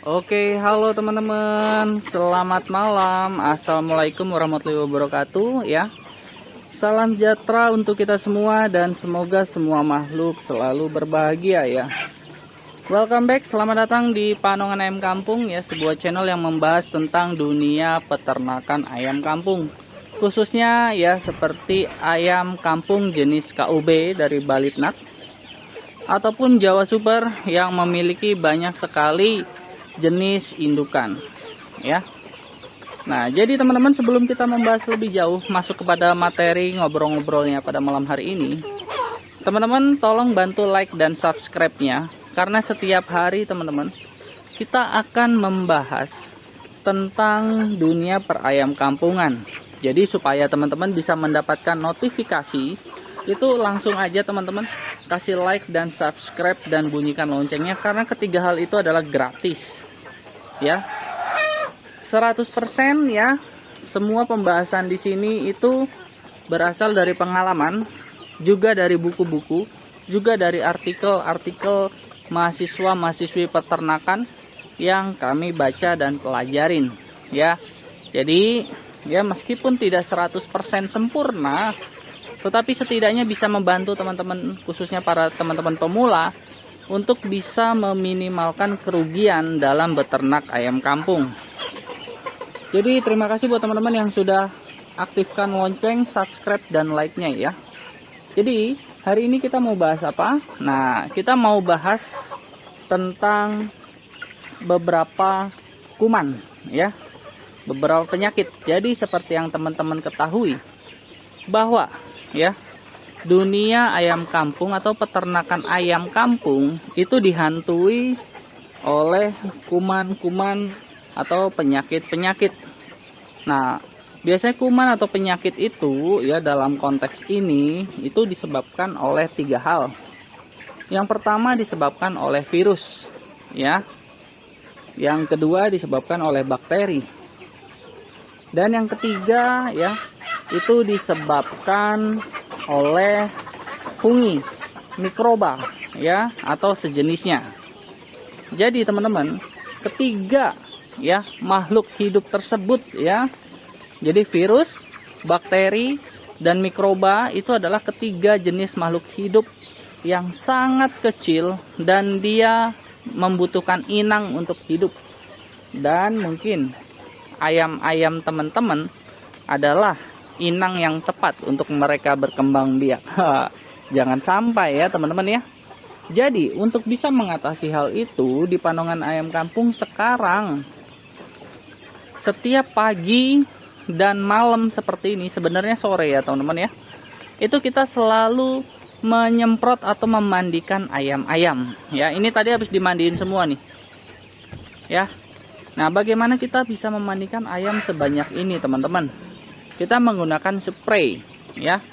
Oke, halo teman-teman. Selamat malam. Assalamualaikum warahmatullahi wabarakatuh ya. Salam sejahtera untuk kita semua dan semoga semua makhluk selalu berbahagia ya. Welcome back, selamat datang di Panongan Ayam Kampung ya, sebuah channel yang membahas tentang dunia peternakan ayam kampung. Khususnya ya seperti ayam kampung jenis KUB dari Balitnak ataupun Jawa Super yang memiliki banyak sekali jenis indukan ya. Nah, jadi teman-teman, sebelum kita membahas lebih jauh masuk kepada materi ngobrol-ngobrolnya pada malam hari ini, teman-teman tolong bantu like dan subscribe-nya, karena setiap hari teman-teman kita akan membahas tentang dunia perayam kampungan. Jadi supaya teman-teman bisa mendapatkan notifikasi, itu langsung aja teman-teman kasih like dan subscribe dan bunyikan loncengnya, karena ketiga hal itu adalah gratis ya. 100% ya. Semua pembahasan di sini itu berasal dari pengalaman, juga dari buku-buku, juga dari artikel-artikel mahasiswa-mahasiswi peternakan yang kami baca dan pelajarin ya. Jadi ya, meskipun tidak 100% sempurna, tetapi setidaknya bisa membantu teman-teman, khususnya para teman-teman pemula, untuk bisa meminimalkan kerugian dalam beternak ayam kampung. Jadi terima kasih buat teman-teman yang sudah aktifkan lonceng, subscribe, dan like-nya ya. Jadi hari ini kita mau bahas apa? Nah, kita mau bahas tentang beberapa kuman ya, beberapa penyakit. Jadi seperti yang teman-teman ketahui bahwa ya, dunia ayam kampung atau peternakan ayam kampung itu dihantui oleh kuman-kuman atau penyakit-penyakit. Nah, biasanya kuman atau penyakit itu ya, dalam konteks ini itu disebabkan oleh 3 hal. Yang pertama disebabkan oleh virus ya. Yang kedua disebabkan oleh bakteri. Dan yang ketiga ya, itu disebabkan oleh fungi, mikroba ya, atau sejenisnya. Jadi teman-teman, ketiga ya makhluk hidup tersebut ya, jadi virus, bakteri, dan mikroba itu adalah ketiga jenis makhluk hidup yang sangat kecil dan dia membutuhkan inang untuk hidup. Dan mungkin ayam-ayam teman-teman adalah inang yang tepat untuk mereka berkembang biak. Jangan sampai ya teman-teman ya. Jadi untuk bisa mengatasi hal itu, di Panongan Ayam Kampung sekarang setiap pagi dan malam seperti ini, sebenarnya sore ya teman-teman ya, itu kita selalu menyemprot atau memandikan ayam-ayam ya. Ini tadi habis dimandiin semua nih ya. Nah, bagaimana kita bisa memandikan ayam sebanyak ini teman-teman? Kita menggunakan spray ya.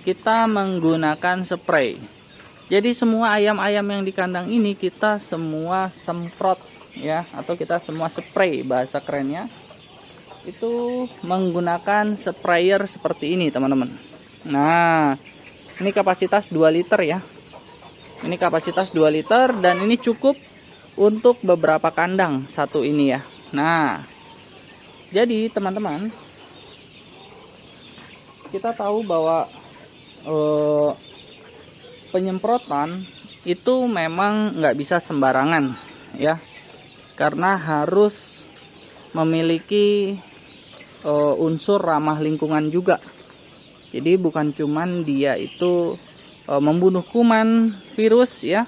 Kita menggunakan spray. Jadi semua ayam-ayam yang di kandang ini kita semua semprot ya, atau kita semua spray bahasa kerennya. Itu menggunakan sprayer seperti ini teman-teman. Nah, ini kapasitas 2 liter ya. Ini kapasitas 2 liter dan ini cukup untuk beberapa kandang satu ini ya. Nah, jadi teman-teman, kita tahu bahwa penyemprotan itu memang nggak bisa sembarangan ya, karena harus memiliki unsur ramah lingkungan juga. Jadi bukan cuman dia itu membunuh kuman, virus ya,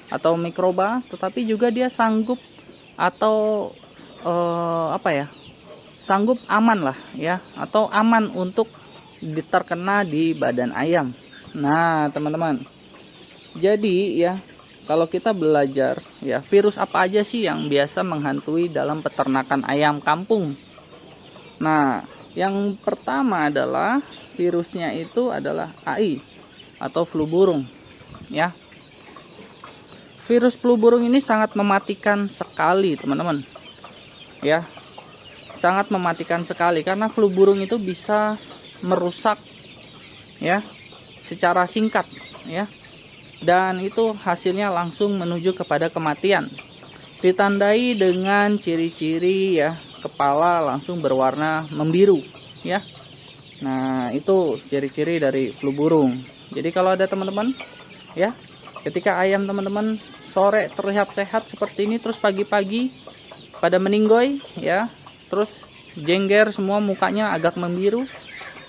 atau mikroba, tetapi juga dia sanggup atau sanggup aman lah ya, atau aman untuk terkena di badan ayam. Nah teman-teman, jadi ya, kalau kita belajar ya, virus apa aja sih yang biasa menghantui dalam peternakan ayam kampung. Nah, yang pertama adalah virusnya itu adalah AI atau flu burung ya. Virus flu burung ini sangat mematikan sekali teman-teman ya. Sangat mematikan sekali, karena flu burung itu bisa merusak ya secara singkat ya, dan itu hasilnya langsung menuju kepada kematian. ditandai dengan ciri-ciri ya, kepala langsung berwarna membiru ya. Nah, itu ciri-ciri dari flu burung. Jadi kalau ada teman-teman ya, ketika ayam teman-teman sore terlihat sehat seperti ini, terus pagi-pagi pada meninggoy ya, terus jengger semua, mukanya agak membiru,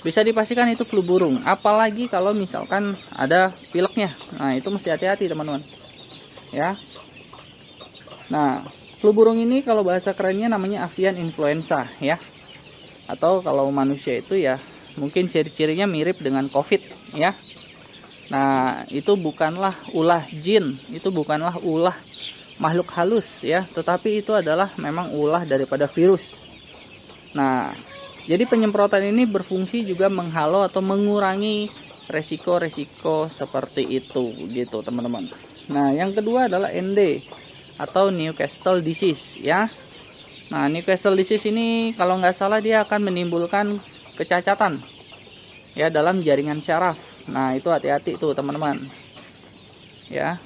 bisa dipastikan itu flu burung. Apalagi kalau misalkan ada pileknya, nah itu mesti hati-hati teman-teman ya. Nah, flu burung ini kalau bahasa kerennya namanya avian influenza ya, atau kalau manusia itu ya mungkin ciri-cirinya mirip dengan COVID ya. Nah, itu bukanlah ulah jin, itu bukanlah ulah makhluk halus ya, tetapi itu adalah memang ulah daripada virus. Nah, jadi penyemprotan ini berfungsi juga menghalau atau mengurangi resiko-resiko seperti itu gitu teman-teman. Nah, yang kedua adalah ND atau Newcastle disease ya. Nah, Newcastle disease ini kalau nggak salah dia akan menimbulkan kecacatan ya dalam jaringan syaraf. Nah, itu hati-hati tuh teman-teman ya,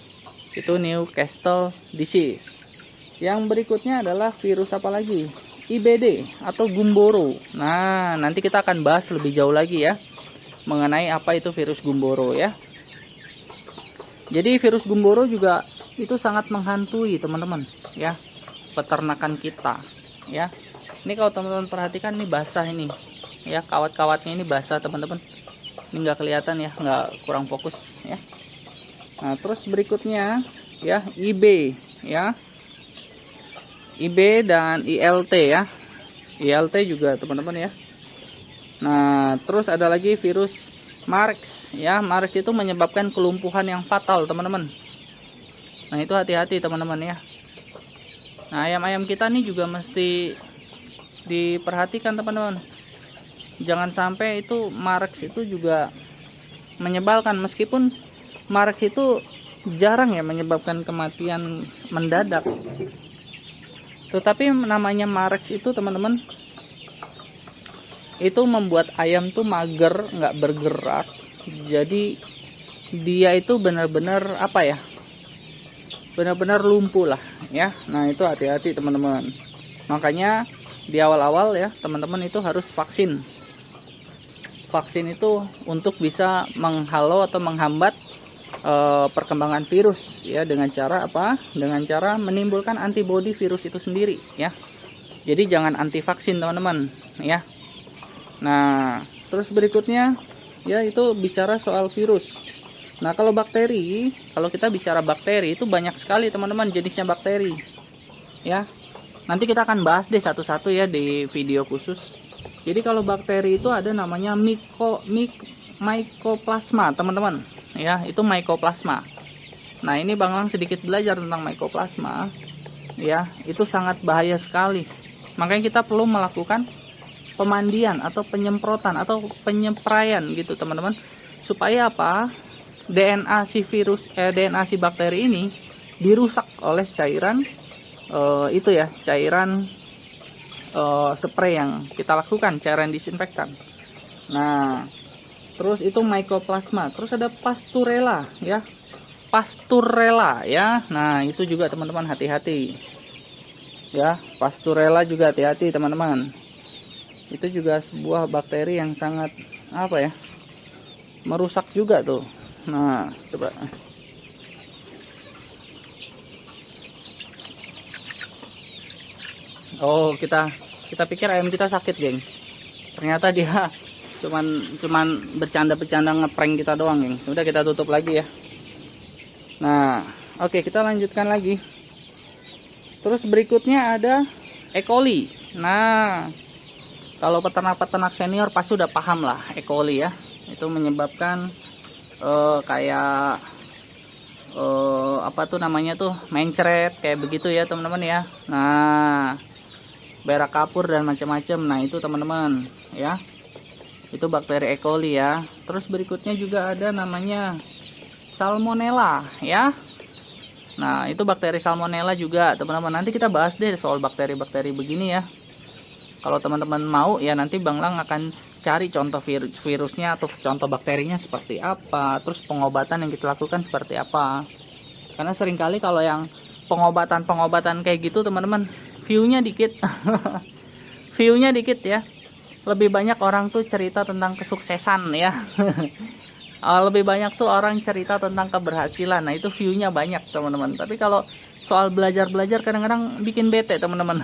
itu Newcastle disease. Yang berikutnya adalah virus apa lagi? IBD atau Gumboro. Nah, nanti kita akan bahas lebih jauh lagi ya mengenai apa itu virus Gumboro ya. Jadi virus Gumboro juga itu sangat menghantui teman-teman ya, peternakan kita ya. Ini kalau teman-teman perhatikan, ini basah ini ya, kawat-kawatnya ini basah teman-teman. Ini nggak kelihatan ya, nggak, kurang fokus ya. Nah, terus berikutnya ya IB ya, IB dan ILT ya, ILT juga teman-teman ya. Nah, terus ada lagi virus Mareks ya. Mareks itu menyebabkan kelumpuhan yang fatal teman-teman. Nah, itu hati-hati teman-teman ya. Nah, ayam-ayam kita nih juga mesti diperhatikan teman-teman. Jangan sampai itu Mareks itu juga menyebalkan, meskipun Mareks itu jarang ya menyebabkan kematian mendadak. Tetapi namanya Mareks itu teman-teman, itu membuat ayam tuh mager, nggak bergerak. Jadi dia itu benar-benar apa ya, benar-benar lumpuh lah ya. Nah, itu hati-hati teman-teman. Makanya di awal-awal ya teman-teman itu harus vaksin. Vaksin itu untuk bisa menghalau atau menghambat perkembangan virus ya, dengan cara apa? Dengan cara menimbulkan antibodi virus itu sendiri ya. Jadi jangan anti vaksin teman-teman ya. Nah, terus berikutnya ya itu bicara soal virus. Nah, kalau bakteri, kalau kita bicara bakteri itu banyak sekali teman-teman jenisnya bakteri ya. Nanti kita akan bahas deh satu-satu ya di video khusus. Jadi kalau bakteri itu ada namanya mycoplasma teman-teman ya, itu mycoplasma. Nah, ini Bang Lang sedikit belajar tentang mycoplasma ya, itu sangat bahaya sekali. Makanya kita perlu melakukan pemandian atau penyemprotan atau penyepraian gitu teman-teman, supaya apa? DNA si virus DNA si bakteri ini dirusak oleh cairan itu ya, cairan spray yang kita lakukan, cairan disinfektan. Nah, terus itu mycoplasma. Terus ada pasturella ya, pasturella ya. Nah, itu juga teman-teman hati-hati ya, pasturella juga hati-hati teman-teman. Itu juga sebuah bakteri yang sangat apa ya, merusak juga tuh. Nah, coba oh, kita pikir ayam kita sakit gengs, ternyata dia cuman bercanda-bercanda ngeprank kita doang gengs. Sudah, kita tutup lagi ya. Nah, oke, kita lanjutkan lagi. Terus berikutnya ada E. coli. Nah, kalau peternak-peternak senior pasti udah paham lah E. coli ya. Itu menyebabkan kayak apa tuh namanya tuh, mencret kayak begitu ya teman-teman ya. Nah, berak kapur dan macam-macam. Nah, itu teman-teman ya, itu bakteri E. coli ya. Terus berikutnya juga ada namanya salmonella ya. Nah, itu bakteri salmonella juga teman-teman. Nanti kita bahas deh soal bakteri-bakteri begini ya. Kalau teman-teman mau ya, nanti Bang Lang akan cari contoh virusnya atau contoh bakterinya seperti apa, terus pengobatan yang kita lakukan seperti apa. Karena seringkali kalau yang pengobatan kayak gitu teman-teman, view-nya dikit. View-nya dikit ya. Lebih banyak orang tuh cerita tentang kesuksesan ya. Lebih banyak tuh orang cerita tentang keberhasilan. Nah, itu view-nya banyak teman-teman. Tapi kalau soal belajar-belajar kadang-kadang bikin bete teman-teman.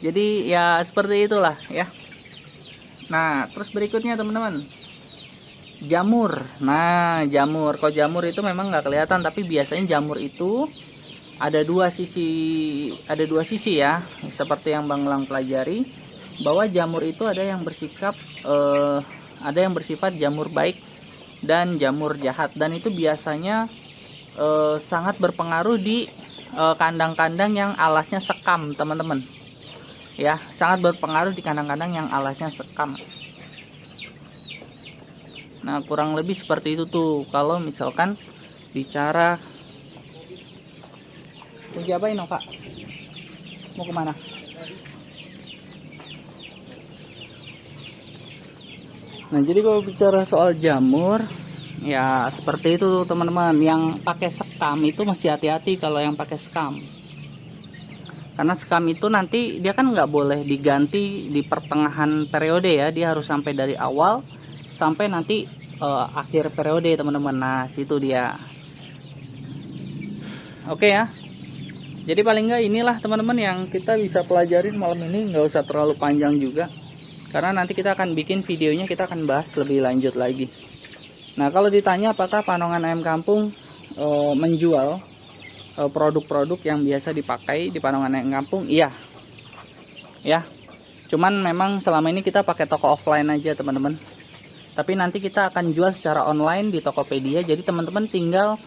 Jadi ya seperti itulah ya. Nah, terus berikutnya teman-teman, jamur. Nah, jamur. Kalau jamur itu memang nggak kelihatan, tapi biasanya jamur itu ada dua sisi ya. Seperti yang Bang Lang pelajari, bahwa jamur itu ada yang bersifat jamur baik dan jamur jahat, dan itu biasanya sangat berpengaruh di kandang-kandang yang alasnya sekam teman-teman ya, sangat berpengaruh di kandang-kandang yang alasnya sekam. Nah, kurang lebih seperti itu tuh kalau misalkan bicara. Mau diapain dong, Pak? Mau kemana? Nah, jadi kalau bicara soal jamur ya seperti itu teman-teman. Yang pakai sekam itu mesti hati-hati kalau yang pakai sekam, karena sekam itu nanti dia kan nggak boleh diganti di pertengahan periode ya, dia harus sampai dari awal sampai nanti akhir periode teman-teman. Nah, situ dia. Oke ya, jadi paling nggak inilah teman-teman yang kita bisa pelajarin malam ini, nggak usah terlalu panjang juga, karena nanti kita akan bikin videonya, kita akan bahas lebih lanjut lagi. Nah, kalau ditanya apakah Panongan Ayam Kampung menjual produk-produk yang biasa dipakai di Panongan Ayam Kampung, iya ya, cuman memang selama ini kita pakai toko offline aja teman-teman, tapi nanti kita akan jual secara online di Tokopedia. Jadi teman-teman tinggal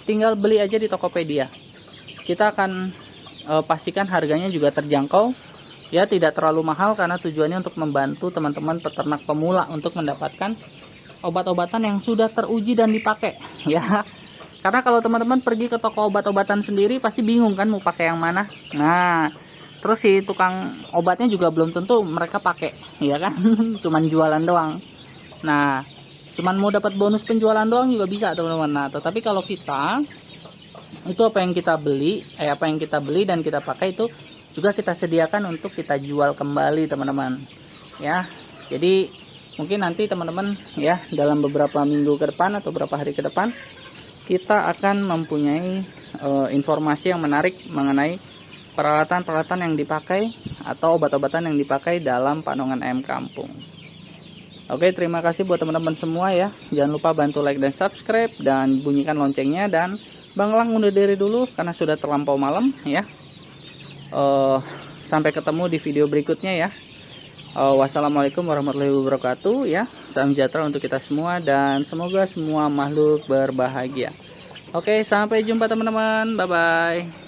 tinggal beli aja di Tokopedia. Kita akan pastikan harganya juga terjangkau ya, tidak terlalu mahal, karena tujuannya untuk membantu teman-teman peternak pemula untuk mendapatkan obat-obatan yang sudah teruji dan dipakai ya. Karena kalau teman-teman pergi ke toko obat-obatan sendiri pasti bingung kan mau pakai yang mana. Nah, terus si tukang obatnya juga belum tentu mereka pakai ya kan. Cuman jualan doang. Nah, cuman mau dapat bonus penjualan doang juga bisa teman-teman. Nah, tetapi kalau kita itu apa yang kita beli dan kita pakai itu juga kita sediakan untuk kita jual kembali teman-teman ya. Jadi mungkin nanti teman-teman ya dalam beberapa minggu ke depan atau beberapa hari ke depan kita akan mempunyai informasi yang menarik mengenai peralatan-peralatan yang dipakai atau obat-obatan yang dipakai dalam Panongan Ayam Kampung. Oke, terima kasih buat teman-teman semua ya. Jangan lupa bantu like dan subscribe dan bunyikan loncengnya. Dan Bang Lang undur diri dulu karena sudah terlampau malam ya. Sampai ketemu di video berikutnya ya. Wassalamualaikum warahmatullahi wabarakatuh ya. Salam sejahtera untuk kita semua dan semoga semua makhluk berbahagia. Oke, sampai jumpa teman-teman. Bye bye.